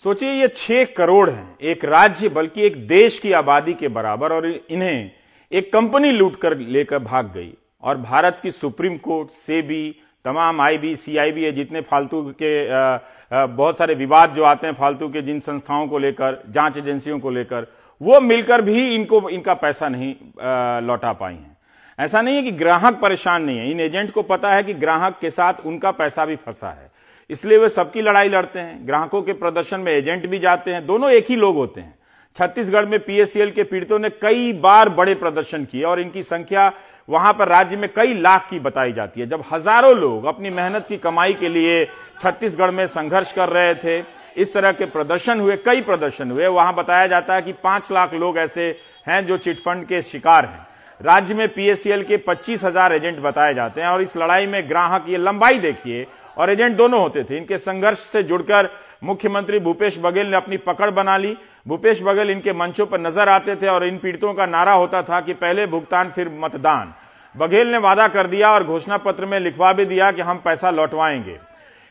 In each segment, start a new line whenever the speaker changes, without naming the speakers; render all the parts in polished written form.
सोचिए ये 6 करोड़ हैं, एक राज्य बल्कि एक देश की आबादी के बराबर, और इन्हें एक कंपनी लूट कर लेकर भाग गई। और भारत की सुप्रीम कोर्ट, सेबी, तमाम आईबी, सीआईबी, ये जितने फालतू के बहुत सारे विवाद जो आते हैं फालतू के, जिन संस्थाओं को लेकर, जांच एजेंसियों को लेकर, वो मिलकर भी इनका पैसा नहीं लौटा पाई हैं। ऐसा नहीं है कि ग्राहक परेशान नहीं है, इन एजेंट को पता है कि ग्राहक के साथ उनका पैसा भी फंसा है, इसलिए वे सबकी लड़ाई लड़ते हैं। ग्राहकों के प्रदर्शन में एजेंट भी जाते हैं, दोनों एक ही लोग होते हैं। छत्तीसगढ़ में पीएससीएल के पीड़ितों ने कई बार बड़े प्रदर्शन किए और इनकी संख्या वहां पर राज्य में कई लाख की बताई जाती है। जब हजारों लोग अपनी मेहनत की कमाई के लिए छत्तीसगढ़ में संघर्ष कर रहे थे, इस तरह के प्रदर्शन हुए, कई प्रदर्शन हुए। वहां बताया जाता है कि 5 लाख लोग ऐसे हैं जो चिटफंड के शिकार हैं। राज्य में पीएससीएल के 25,000 एजेंट बताए जाते हैं और इस लड़ाई में ग्राहक, ये लंबाई देखिए, और एजेंट दोनों होते थे। इनके संघर्ष से जुड़कर मुख्यमंत्री भूपेश बघेल ने अपनी पकड़ बना ली। भूपेश बघेल इनके मंचों पर नजर आते थे और इन पीड़ितों का नारा होता था कि पहले भुगतान फिर मतदान। बघेल ने वादा कर दिया और घोषणा पत्र में लिखवा भी दिया कि हम पैसा लौटवाएंगे।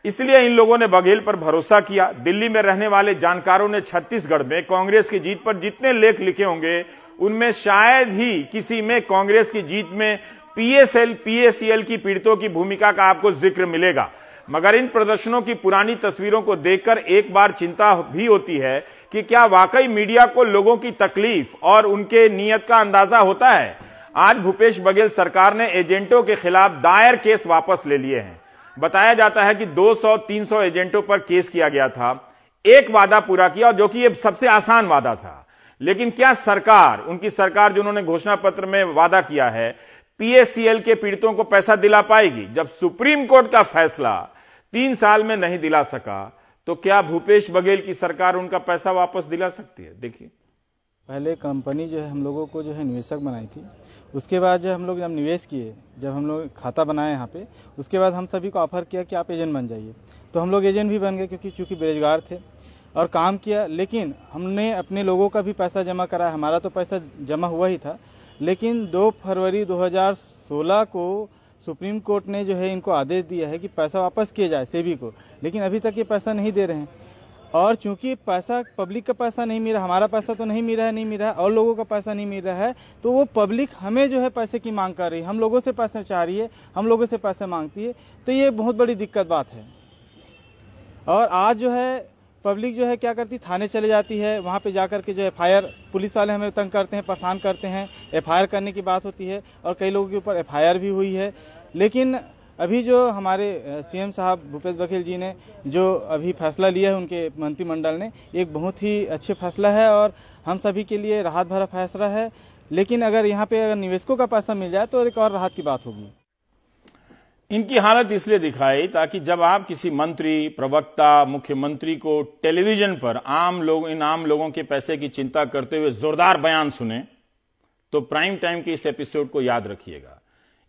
इसलिए इन लोगों ने बघेल पर भरोसा किया। दिल्ली में रहने वाले जानकारों ने छत्तीसगढ़ में कांग्रेस की जीत पर जितने लेख लिखे होंगे, उनमें शायद ही किसी में कांग्रेस की जीत में पीएससीएल की पीड़ितों की भूमिका का आपको जिक्र मिलेगा। मगर इन प्रदर्शनों की पुरानी तस्वीरों को देखकर एक बार चिंता भी होती है कि क्या वाकई मीडिया को लोगों की तकलीफ और उनके नियत का अंदाजा होता है। आज भूपेश बघेल सरकार ने एजेंटों के खिलाफ दायर केस वापस ले लिए हैं। बताया जाता है कि 200-300 एजेंटों पर केस किया गया था। एक वादा पूरा किया, जो कि ये सबसे आसान वादा था। लेकिन क्या सरकार, उनकी सरकार जो उन्होंने घोषणा पत्र में वादा किया है, पीएससीएल के पीड़ितों को पैसा दिला पाएगी? जब सुप्रीम कोर्ट का फैसला 3 साल में नहीं दिला सका, तो क्या भूपेश बघेल की सरकार उनका पैसा वापस दिला सकती है? देखिए,
पहले कंपनी जो है हम लोगों को जो है निवेशक बनाई थी। उसके बाद जो हम लोग जब निवेश किए, जब हम लोग खाता बनाए यहाँ पे, उसके बाद हम सभी को ऑफर किया कि आप एजेंट बन जाइए। तो हम लोग एजेंट भी बन गए, क्योंकि बेरोजगार थे और काम किया। लेकिन हमने अपने लोगों का भी पैसा जमा कराया। हमारा तो पैसा जमा हुआ ही था, लेकिन 2 फरवरी 2016 को सुप्रीम कोर्ट ने जो है इनको आदेश दिया है कि पैसा वापस किया जाए सेबी को। लेकिन अभी तक ये पैसा नहीं दे रहे हैं। और चूंकि पैसा, पब्लिक का पैसा नहीं मिल रहा, हमारा पैसा तो नहीं मिल रहा है और लोगों का पैसा नहीं मिल रहा है, तो वो पब्लिक हमें जो है पैसे की मांग कर रही है, हम लोगों से पैसे चाह रही है, हम लोगों से पैसे मांगती है। तो ये बहुत बड़ी दिक्कत बात है। और आज जो है पब्लिक जो है क्या करती, थाने चले जाती है, वहाँ पे जाकर के जो एफआईआर, पुलिस वाले हमें तंग करते हैं, परेशान करते हैं, एफआईआर करने की बात होती है और कई लोगों के ऊपर एफआईआर भी हुई है। लेकिन अभी जो हमारे सीएम साहब भूपेश बघेल जी ने जो अभी फैसला लिया है, उनके मंत्रिमंडल ने, एक बहुत ही अच्छे फैसला है और हम सभी के लिए राहत भरा फैसला है। लेकिन अगर यहाँ पे अगर निवेशकों का पैसा मिल जाए तो एक और राहत की बात होगी।
इनकी हालत इसलिए दिखाई ताकि जब आप किसी मंत्री, प्रवक्ता, मुख्यमंत्री को टेलीविजन पर इन आम लोगों के पैसे की चिंता करते हुए जोरदार बयान सुने, तो प्राइम टाइम के इस एपिसोड को याद रखिएगा।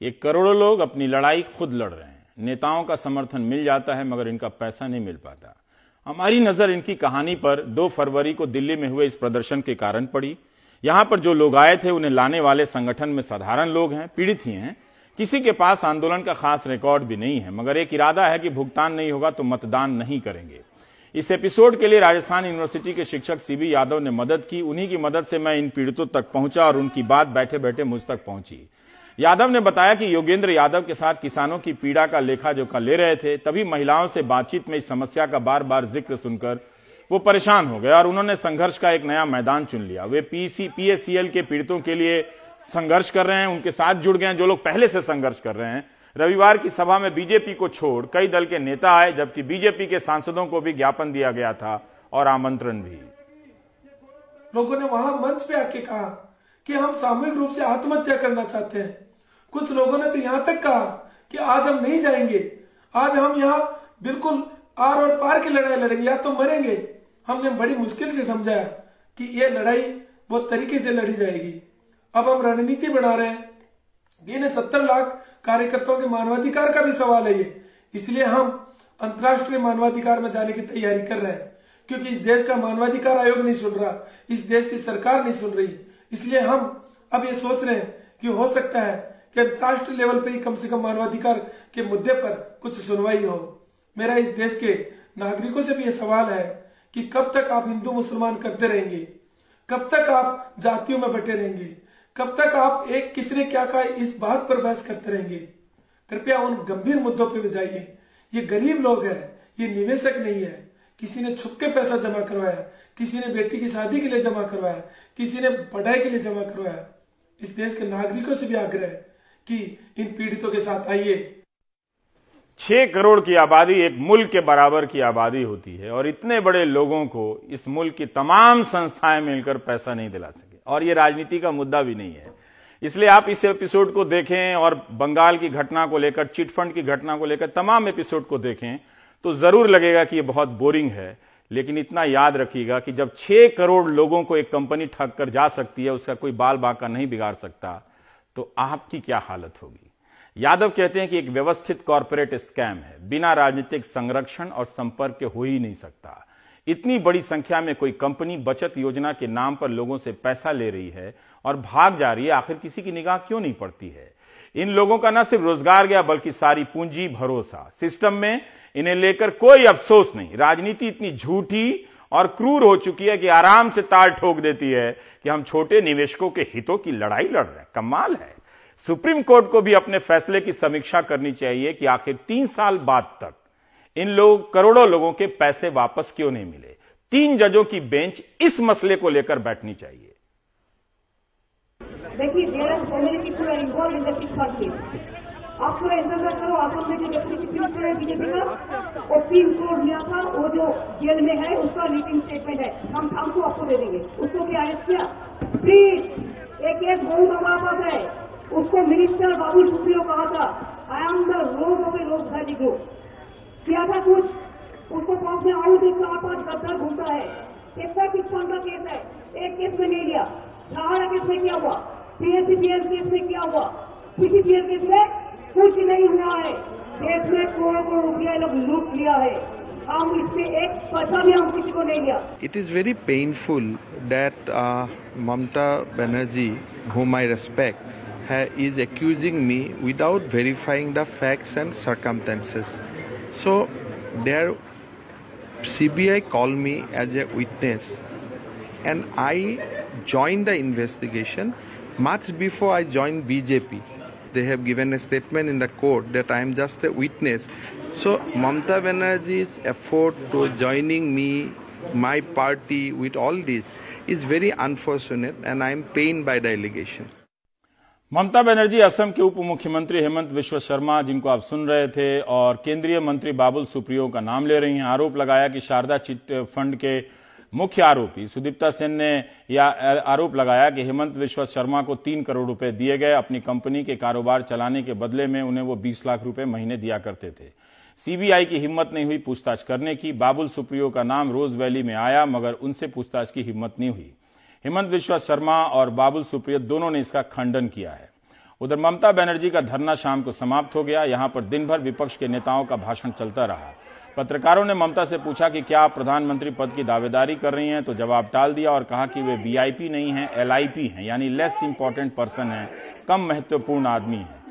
ये करोड़ों लोग अपनी लड़ाई खुद लड़ रहे हैं। नेताओं का समर्थन मिल जाता है, मगर इनका पैसा नहीं मिल पाता। हमारी नजर इनकी कहानी पर 2 फरवरी को दिल्ली में हुए इस प्रदर्शन के कारण पड़ी। यहां पर जो लोग आए थे, उन्हें लाने वाले संगठन में साधारण लोग हैं, पीड़ित ही हैं। किसी के पास आंदोलन का खास रिकॉर्ड भी नहीं है, मगर एक इरादा है कि भुगतान नहीं होगा तो मतदान नहीं करेंगे। इस एपिसोड के लिए राजस्थान यूनिवर्सिटी के शिक्षक सीबी यादव ने मदद की। उन्हीं की मदद से मैं इन पीड़ितों तक पहुंचा और उनकी बात बैठे बैठे मुझ तक पहुंची। यादव ने बताया कि योगेंद्र यादव के साथ किसानों की पीड़ा का लेखा जोखा ले रहे थे, तभी महिलाओं से बातचीत में इस समस्या का बार बार जिक्र सुनकर वो परेशान हो गए और उन्होंने संघर्ष का एक नया मैदान चुन लिया। वे पीएससीएल के पीड़ितों के लिए संघर्ष कर रहे हैं, उनके साथ जुड़ गए हैं जो लोग पहले से संघर्ष कर रहे हैं। रविवार की सभा में बीजेपी को छोड़ कई दल के नेता आए, जबकि बीजेपी के सांसदों को भी ज्ञापन दिया गया था और आमंत्रण भी।
लोगों ने वहां मंच पे आके कहा कि हम सामूहिक रूप से आत्महत्या करना चाहते हैं। कुछ लोगों ने तो यहां तक कहा कि आज हम नहीं जाएंगे, आज हम यहाँ बिल्कुल आर और पार की लड़ाई लड़ेंगे, या तो मरेंगे। हमने बड़ी मुश्किल से समझाया कि यह लड़ाई बहुत तरीके से लड़ी जाएगी। अब हम रणनीति बना रहे हैं। इन्हें 70 लाख कार्यकर्ताओं के मानवाधिकार का भी सवाल है ये, इसलिए हम अंतर्राष्ट्रीय मानवाधिकार में जाने की तैयारी कर रहे हैं, क्योंकि इस देश का मानवाधिकार आयोग नहीं सुन रहा, इस देश की सरकार नहीं सुन रही। इसलिए हम अब ये सोच रहे हैं कि हो सकता है कि अंतर्राष्ट्रीय लेवल पर ही कम से कम मानवाधिकार के मुद्दे पर कुछ सुनवाई हो। मेरा इस देश के नागरिकों से भी ये सवाल है कि कब तक आप हिंदू मुसलमान करते रहेंगे, कब तक आप जातियों में बटे रहेंगे, कब तक आप एक किसने क्या कहा इस बात पर बहस करते रहेंगे। कृपया उन गंभीर मुद्दों पर जाइए। ये गरीब लोग हैं, ये निवेशक नहीं है। किसी ने छुप के पैसा जमा करवाया, किसी ने बेटी की शादी के लिए जमा करवाया, किसी ने पढ़ाई के लिए जमा करवाया। इस देश के नागरिकों से भी आग्रह है कि इन पीड़ितों के साथ आइए।
6 करोड़ की आबादी एक मुल्क के बराबर की आबादी होती है और इतने बड़े लोगों को इस मुल्क की तमाम संस्थाएं मिलकर पैसा नहीं दिला सके, और ये राजनीति का मुद्दा भी नहीं है। इसलिए आप इस एपिसोड को देखें और बंगाल की घटना को लेकर, चिटफंड की घटना को लेकर तमाम एपिसोड को देखें तो जरूर लगेगा कि ये बहुत बोरिंग है। लेकिन इतना याद रखिएगा कि जब 6 करोड़ लोगों को एक कंपनी ठग कर जा सकती है, उसका कोई बाल बांका नहीं बिगाड़ सकता, तो आपकी क्या हालत होगी। यादव कहते हैं कि एक व्यवस्थित कॉर्पोरेट स्कैम है, बिना राजनीतिक संरक्षण और संपर्क के हो ही नहीं सकता। इतनी बड़ी संख्या में कोई कंपनी बचत योजना के नाम पर लोगों से पैसा ले रही है और भाग जा रही है, आखिर किसी की निगाह क्यों नहीं पड़ती है। इन लोगों का न सिर्फ रोजगार गया बल्कि सारी पूंजी, भरोसा। सिस्टम में इन्हें लेकर कोई अफसोस नहीं। राजनीति इतनी झूठी और क्रूर हो चुकी है कि आराम से ताल ठोक देती है कि हम छोटे निवेशकों के हितों की लड़ाई लड़ रहे हैं। कमाल है। सुप्रीम कोर्ट को भी अपने फैसले की समीक्षा करनी चाहिए कि आखिर 3 साल बाद तक इन लोग करोड़ों लोगों के पैसे वापस क्यों नहीं मिले। 3 जजों की बेंच इस मसले को लेकर बैठनी चाहिए।
देखिए, आप थोड़ा इंतजार करो। असम में जो डेप्यूटी चीफ मिनिस्टर है बीजेपी का, वो 3 करोड़ लिया था, वो जो जेल में है उसका लीकिंग स्टेटमेंट है, हम हमको आपको दे देंगे। उसको क्या अरेस्ट किया? प्लीज एक बहुत हमारे पास है। उसको मिनिस्टर बाबुल सुप्रियो कहा था, आई एम द रोग ऑफ ए रोग साइड ग्रुप। किया था कुछ, उसको पास में आउट 4-5 गद्दार घूमता है। कितना किसान का केस है, एक केस में नहीं लिया। सहारा केस में क्या हुआ, PSCPL केस में क्या हुआ, CCPL केस में कुछ नहीं हुआ है। देश में करोड़ों रुपया लोग लूट लिया है, हम इससे एक पैसा भी हम किसी को नहीं लिया।
It is very painful that Mamata Banerjee, whom I respect, is accusing me without verifying the facts and circumstances. So, their CBI called me as a witness, and I joined the investigation much before I joined BJP. They have given a statement in the court that I am just a witness. So Mamata Banerjee's effort to joining me, my party with all this is very unfortunate, and I am pained by the allegation.
Mamata Banerjee Assam के उप मुख्यमंत्री हेमंत बिश्व शर्मा, जिनको आप सुन रहे थे, और केंद्रीय मंत्री बाबुल सुप्रियो का नाम ले रही हैं। आरोप लगाया कि शारदा चिट फंड के मुख्य आरोपी सुदीप्ता सेन ने यह आरोप लगाया कि हेमंत बिश्व शर्मा को 3 करोड़ रुपए दिए गए। अपनी कंपनी के कारोबार चलाने के बदले में उन्हें वो 20 लाख रुपए महीने दिया करते थे। सीबीआई की हिम्मत नहीं हुई पूछताछ करने की। बाबुल सुप्रियो का नाम रोज वैली में आया, मगर उनसे पूछताछ की हिम्मत नहीं हुई। हेमंत बिश्व शर्मा और बाबुल सुप्रियो दोनों ने इसका खंडन किया है। उधर ममता बनर्जी का धरना शाम को समाप्त हो गया। यहां पर दिन भर विपक्ष के नेताओं का भाषण चलता रहा। पत्रकारों ने ममता से पूछा कि क्या आप प्रधानमंत्री पद की दावेदारी कर रही हैं, तो जवाब टाल दिया और कहा कि वे वीआईपी नहीं हैं, एलआईपी हैं, यानी लेस इंपॉर्टेंट पर्सन हैं, कम महत्वपूर्ण आदमी हैं।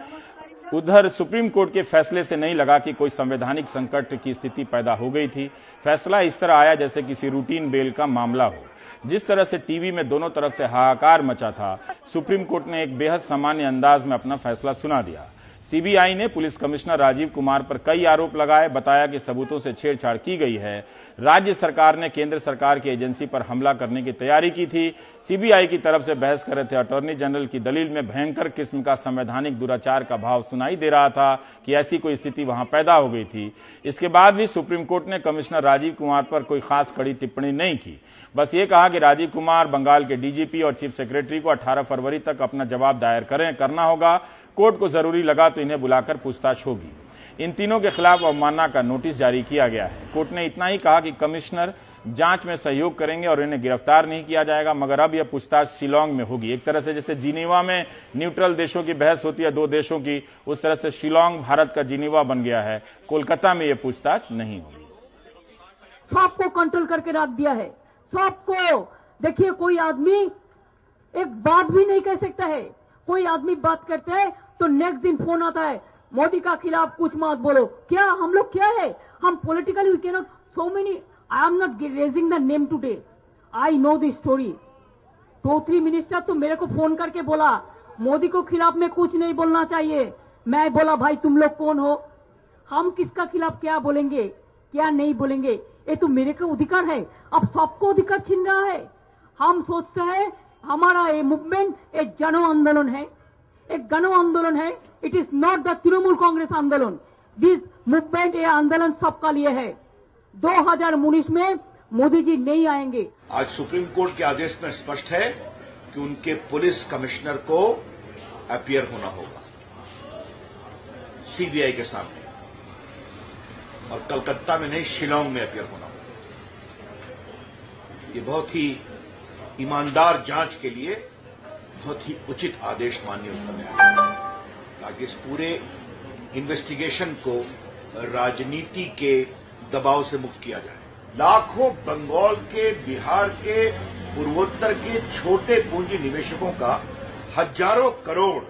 उधर सुप्रीम कोर्ट के फैसले से नहीं लगा कि कोई संवैधानिक संकट की स्थिति पैदा हो गई थी। फैसला इस तरह आया जैसे किसी रूटीन बेल का मामला हो। जिस तरह से टीवी में दोनों तरफ से हाहाकार मचा था, सुप्रीम कोर्ट ने एक बेहद सामान्य अंदाज में अपना फैसला सुना दिया। सीबीआई ने पुलिस कमिश्नर राजीव कुमार पर कई आरोप लगाए, बताया कि सबूतों से छेड़छाड़ की गई है। राज्य सरकार ने केंद्र सरकार की एजेंसी पर हमला करने की तैयारी की थी। सीबीआई की तरफ से बहस कर रहे थे अटॉर्नी जनरल की दलील में भयंकर किस्म का संवैधानिक दुराचार का भाव सुनाई दे रहा था कि ऐसी कोई स्थिति वहां पैदा हो गई थी। इसके बाद भी सुप्रीम कोर्ट ने कमिश्नर राजीव कुमार पर कोई खास कड़ी टिप्पणी नहीं की। बस ये कहा कि राजीव कुमार बंगाल के डीजीपी और चीफ सेक्रेटरी को 18 फरवरी तक अपना जवाब दायर करना होगा। कोर्ट को जरूरी लगा तो इन्हें बुलाकर पूछताछ होगी। इन तीनों के खिलाफ अवमानना का नोटिस जारी किया गया है। कोर्ट ने इतना ही कहा कि कमिश्नर जांच में सहयोग करेंगे और इन्हें गिरफ्तार नहीं किया जाएगा, मगर अब यह पूछताछ शिलांग में होगी। एक तरह से जैसे जिनीवा में न्यूट्रल देशों की बहस होती है 2 देशों की, उस तरह से शिलांग भारत का जिनीवा बन गया है। कोलकाता में यह पूछताछ नहीं होगी।
सबको कंट्रोल करके रख दिया है, सबको। देखिए, कोई आदमी एक बात भी नहीं कह सकता है। कोई आदमी बात करता है तो नेक्स्ट दिन फोन आता है, मोदी का खिलाफ कुछ मत बोलो। क्या हम लोग क्या है, हम politically we can not, so many I am not raising the name today, I know the story. 2-3 minister तो मेरे को फोन करके बोला मोदी को खिलाफ में कुछ नहीं बोलना चाहिए। मैं बोला भाई तुम लोग कौन हो, हम किसका खिलाफ क्या बोलेंगे क्या नहीं बोलेंगे, ये तो मेरे का अधिकार है। अब सबको अधिकार छीन रहा है। हम सोचते हैं हमारा ये मूवमेंट एक जन आंदोलन है, एक गण आंदोलन है। It is not the Trinamool Congress आंदोलन। दिस मूवमेंट ये आंदोलन सबका लिए है। 2019 में मोदी जी नहीं आएंगे।
आज सुप्रीम कोर्ट के आदेश में स्पष्ट है कि उनके पुलिस कमिश्नर को अपीयर होना होगा सीबीआई के सामने, और कलकत्ता में नहीं शिलांग में अपीयर होना होगा। ये बहुत ही ईमानदार जांच के लिए बहुत ही उचित आदेश माननीय उच्चतम न्यायालय, ताकि इस पूरे इन्वेस्टिगेशन को राजनीति के दबाव से मुक्त किया जाए। लाखों बंगाल के, बिहार के, पूर्वोत्तर के छोटे पूंजी निवेशकों का हजारों करोड़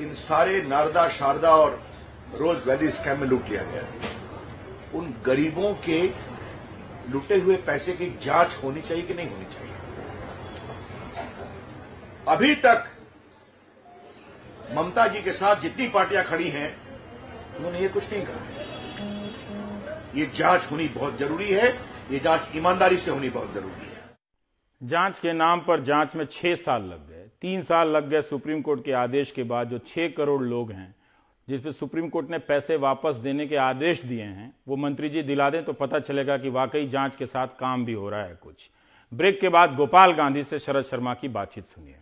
इन सारे नारदा, शारदा और रोज वैली स्कैम में लूट लिया गया। उन गरीबों के लूटे हुए पैसे की जांच होनी चाहिए कि नहीं होनी चाहिए? अभी तक ममता जी के साथ जितनी पार्टियां खड़ी हैं उन्होंने ये कुछ नहीं कहा। ये जांच होनी बहुत जरूरी है, ये जांच ईमानदारी से होनी बहुत जरूरी है।
जांच के नाम पर जांच में 6 साल लग गए, 3 साल लग गए सुप्रीम कोर्ट के आदेश के बाद। जो 6 करोड़ लोग हैं जिस पे सुप्रीम कोर्ट ने पैसे वापस देने के आदेश दिए हैं, वो मंत्री जी दिला दें तो पता चलेगा कि वाकई जांच के साथ काम भी हो रहा है कुछ। ब्रेक के बाद गोपाल गांधी से शरद शर्मा की बातचीत सुनिए।